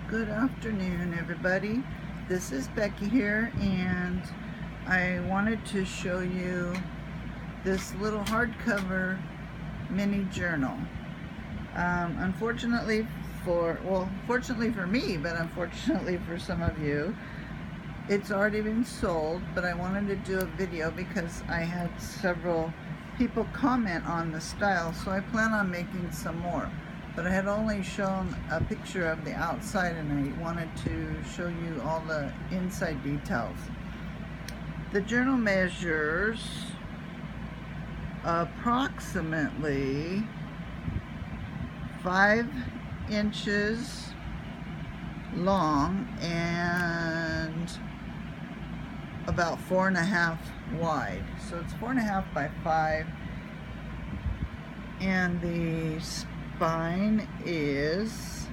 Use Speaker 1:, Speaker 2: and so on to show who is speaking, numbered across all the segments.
Speaker 1: Good afternoon, everybody. This is Becky here, and I wanted to show you this little hardcover mini journal. Fortunately for me, but unfortunately for some of you, it's already been sold, but I wanted to do a video because I had several people comment on the style, so I plan on making some more. But I had only shown a picture of the outside, and I wanted to show you all the inside details. The journal measures approximately 5 inches long and about 4.5 wide. So it's 4.5 by 5, and the spine is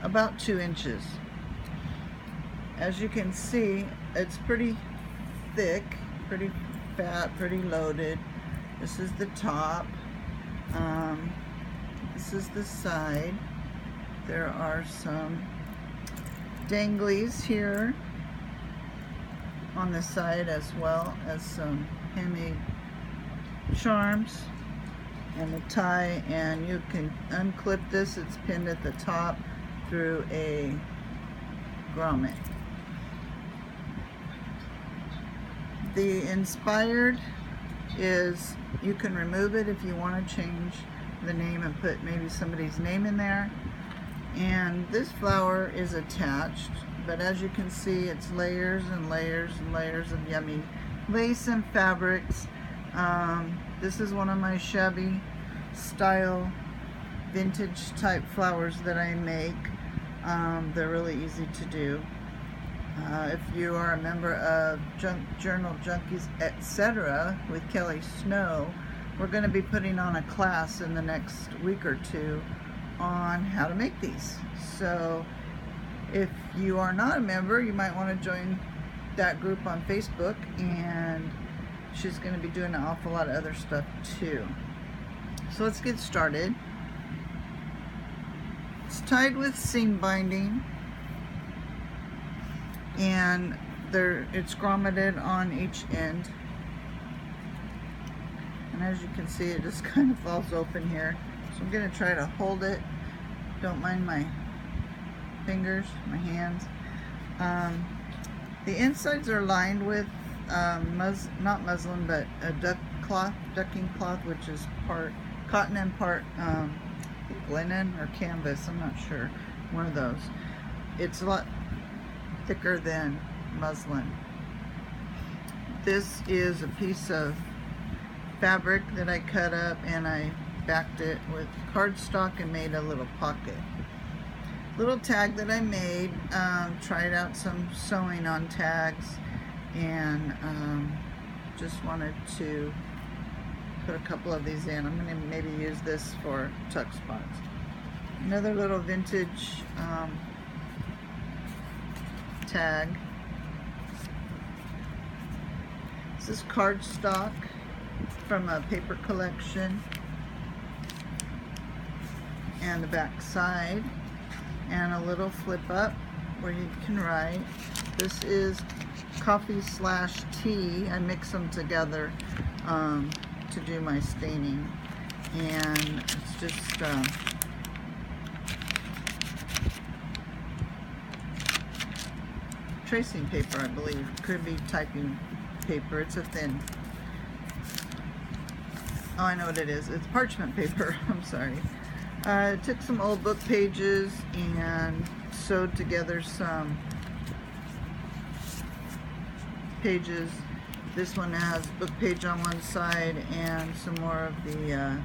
Speaker 1: about 2 inches. As you can see, it's pretty thick, pretty fat, pretty loaded. This is the top. This is the side. There are some danglies here on the side, as well as some handmade charms and a tie, and you can unclip this. It's pinned at the top through a grommet. The inspired is, you can remove it if you want to change the name and put maybe somebody's name in there. And this flower is attached, but as you can see, it's layers and layers and layers of yummy lace and fabrics. This is one of my Shabby style vintage type flowers that I make. They're really easy to do. If you are a member of Journal Junkies, etc. with Kelly Snow, we're going to be putting on a class in the next week or two on how to make these. So if you are not a member, you might want to join that group on Facebook, and she's going to be doing an awful lot of other stuff too. So let's get started. It's tied with seam binding, and it's grommeted on each end. And as you can see, it just kind of falls open here. So I'm going to try to hold it. Don't mind my fingers, my hands. The insides are lined with not muslin, but a ducking cloth, which is part cotton and part linen or canvas. I'm not sure, one of those. It's a lot thicker than muslin. This is a piece of fabric that I cut up, and I backed it with cardstock and made a little pocket. Little tag that I made, tried out some sewing on tags, and just wanted to put a couple of these in. I'm going to maybe use this for tuck spots. Another little vintage tag. This is cardstock from a paper collection, and the back side, and a little flip up where you can write. This is coffee/tea. I mix them together to do my staining, and it's just tracing paper, I believe. Could be typing paper. It's a thin, oh, I know what it is. It's parchment paper. I'm sorry. I took some old book pages and sewed together some pages. This one has book page on one side and some more of the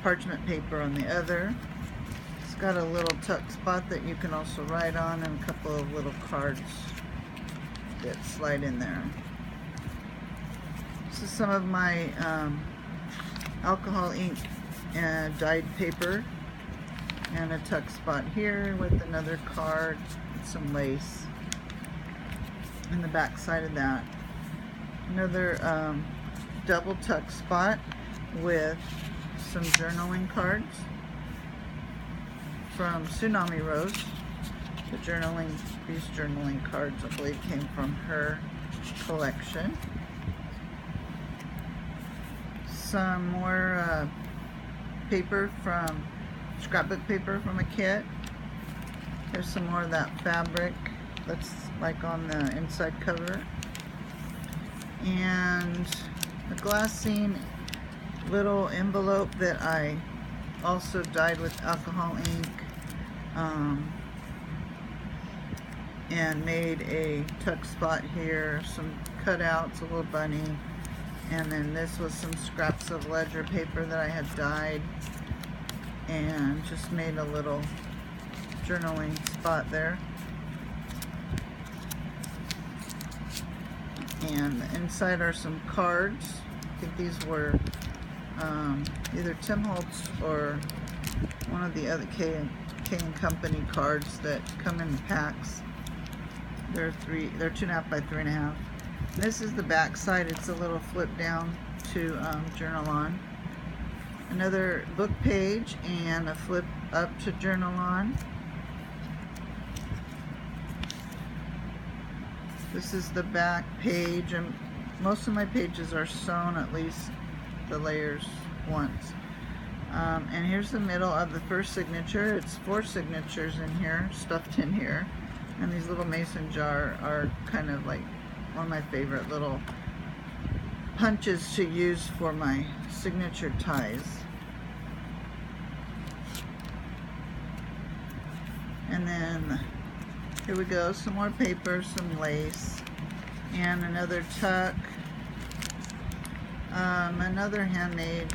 Speaker 1: parchment paper on the other. It's got a little tuck spot that you can also write on, and a couple of little cards that slide in there. This is some of my alcohol ink and dyed paper, and a tuck spot here with another card and some lace in the back side of that. Another double tuck spot with some journaling cards from Tsunami Rose. The journaling, these journaling cards, I believe, came from her collection. Some more paper from, scrapbook paper from a kit. There's some more of that fabric that's like on the inside cover. And a glassine little envelope that I also dyed with alcohol ink, and made a tuck spot here, some cutouts, a little bunny, and then this was some scraps of ledger paper that I had dyed, and just made a little journaling spot there. And inside are some cards. I think these were either Tim Holtz or one of the other K & Company cards that come in packs. They're 2.5 by 3.5. This is the back side. It's a little flip down to journal on. Another book page and a flip up to journal on. This is the back page, and most of my pages are sewn, at least the layers once. And here's the middle of the first signature. It's 4 signatures in here, stuffed in here. And these little mason jar are kind of like one of my favorite little punches to use for my signature ties. And then here we go, some more paper, some lace, and another tuck, another handmade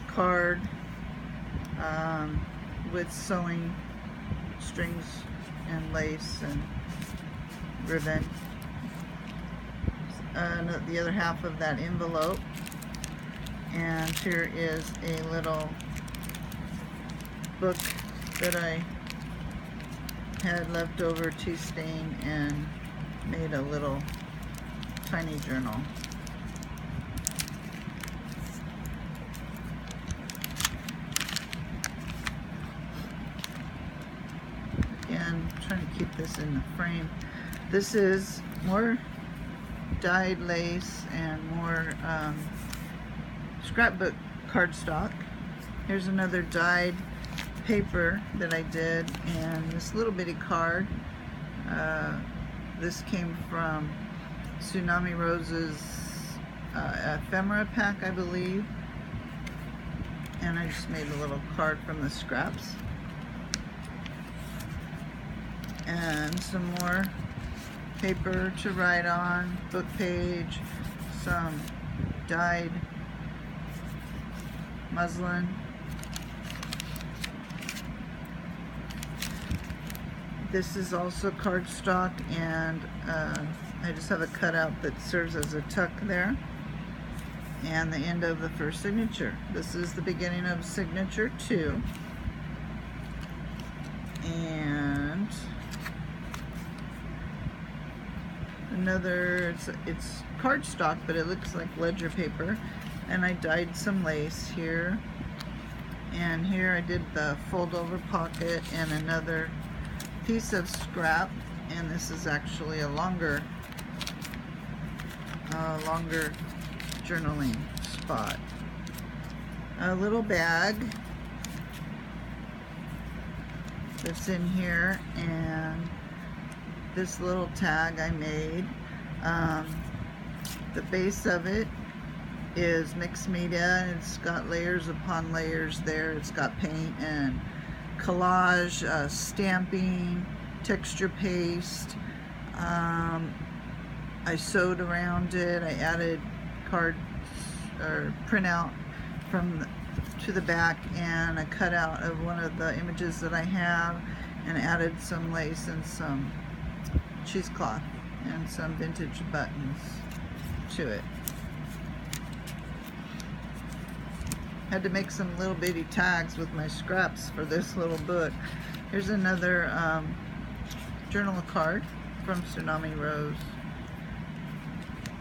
Speaker 1: card with sewing strings and lace and ribbon. The other half of that envelope, and here is a little book that I had leftover tea stain and made a little tiny journal. Again, trying to keep this in the frame. This is more dyed lace and more scrapbook cardstock. Here's another dyed paper that I did, and this little bitty card. This came from Tsunami Rose's ephemera pack, I believe, and I just made a little card from the scraps. And some more paper to write on, book page, some dyed muslin. This is also cardstock, and I just have a cutout that serves as a tuck there, and the end of the first signature. This is the beginning of signature 2, and another, it's cardstock, but it looks like ledger paper, and I dyed some lace here, and here I did the fold over pocket and another piece of scrap, and this is actually a longer journaling spot. A little bag that's in here, and this little tag I made. The base of it is mixed media, and it's got layers upon layers there. It's got paint and collage, stamping, texture paste. I sewed around it. I added cards or printout to the back, and a cutout of one of the images that I have, and added some lace and some cheesecloth and some vintage buttons to it. Had to make some little bitty tags with my scraps for this little book. Here's another journal card from Tsunami Rose.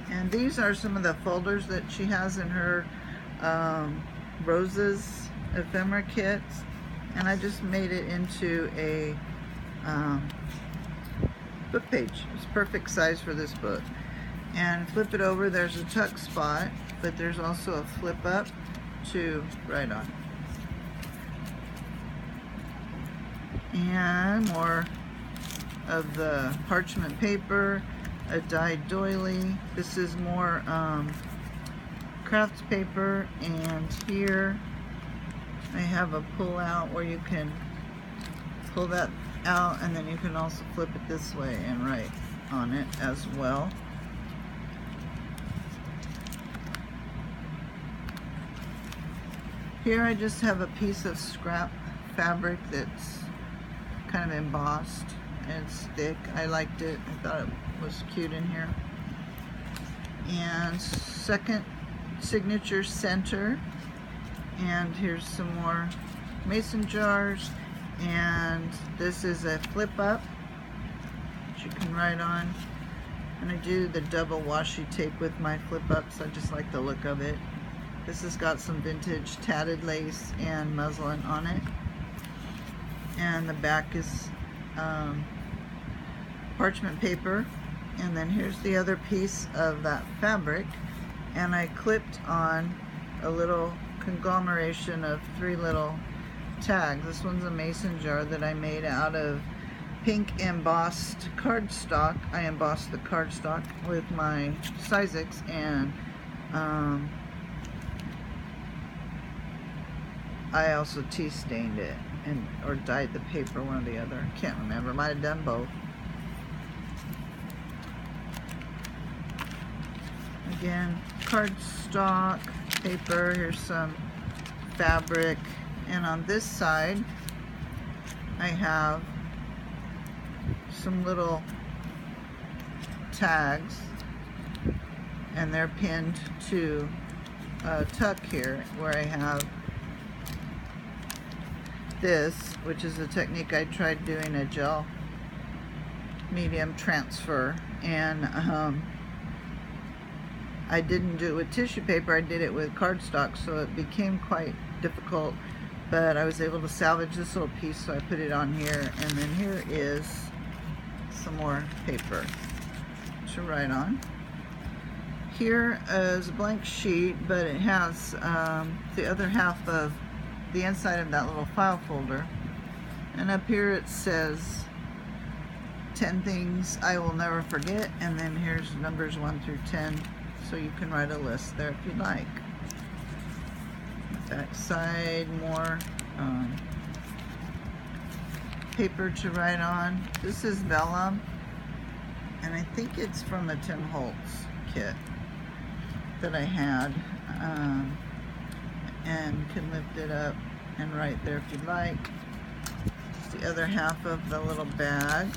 Speaker 1: And these are some of the folders that she has in her Roses ephemera kits. and I just made it into a book page. It's perfect size for this book. And flip it over, there's a tuck spot, but there's also a flip up to write on. And more of the parchment paper, a dyed doily. This is more crafts paper, and here I have a pull out where you can pull that out, and then you can also flip it this way and write on it as well. Here I just have a piece of scrap fabric that's kind of embossed and it's thick. I liked it. I thought it was cute in here. And second signature center. And here's some more mason jars. And this is a flip up that you can write on. And I do the double washi tape with my flip ups. I just like the look of it. This has got some vintage tatted lace and muslin on it. And the back is parchment paper. And then here's the other piece of that fabric. And I clipped on a little conglomeration of 3 little tags. This one's a mason jar that I made out of pink embossed cardstock. I embossed the cardstock with my Sizex, and I also tea stained it or dyed the paper, one or the other. Can't remember. Might have done both. Again, cardstock paper. Here's some fabric, and on this side I have some little tags, and they're pinned to a tuck here where I have this, which is a technique I tried doing, a gel medium transfer, and I didn't do it with tissue paper, I did it with cardstock, so it became quite difficult, but I was able to salvage this little piece, so I put it on here. And then here is some more paper to write on. Here is a blank sheet, but it has the other half of the inside of that little file folder, and up here it says 10 things I will never forget, and then here's numbers 1 through 10, so you can write a list there if you'd like. Back side, more paper to write on. This is vellum, and I think it's from the Tim Holtz kit that I had. And can lift it up and write there if you'd like. It's the other half of the little bag,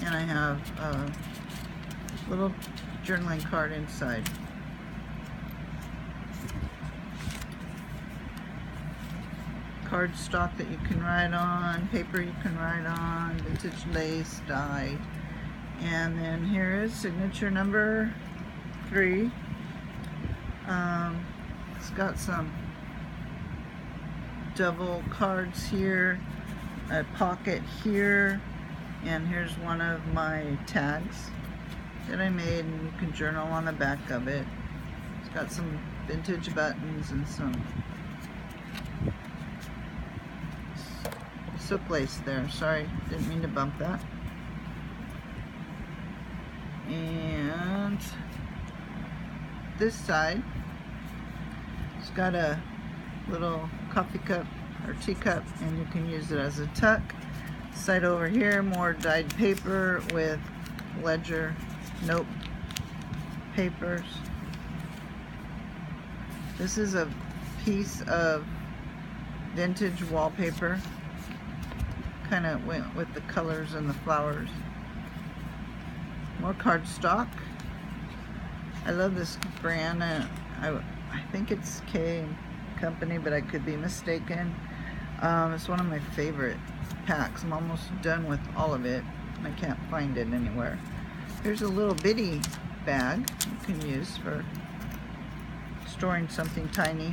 Speaker 1: and I have a little journaling card inside. Cardstock that you can write on, paper you can write on, vintage lace, dyed. And then here is signature number 3. It's got some double cards here, a pocket here, and here's one of my tags that I made, and you can journal on the back of it. It's got some vintage buttons and some silk lace there. Sorry, didn't mean to bump that. And this side, it's got a little coffee cup or teacup, and you can use it as a tuck. Side over here, more dyed paper with ledger note papers. This is a piece of vintage wallpaper. Kind of went with the colors and the flowers. More cardstock. I love this brand. I think it's K Company, but I could be mistaken. It's one of my favorite packs. I'm almost done with all of it, and I can't find it anywhere. Here's a little bitty bag you can use for storing something tiny.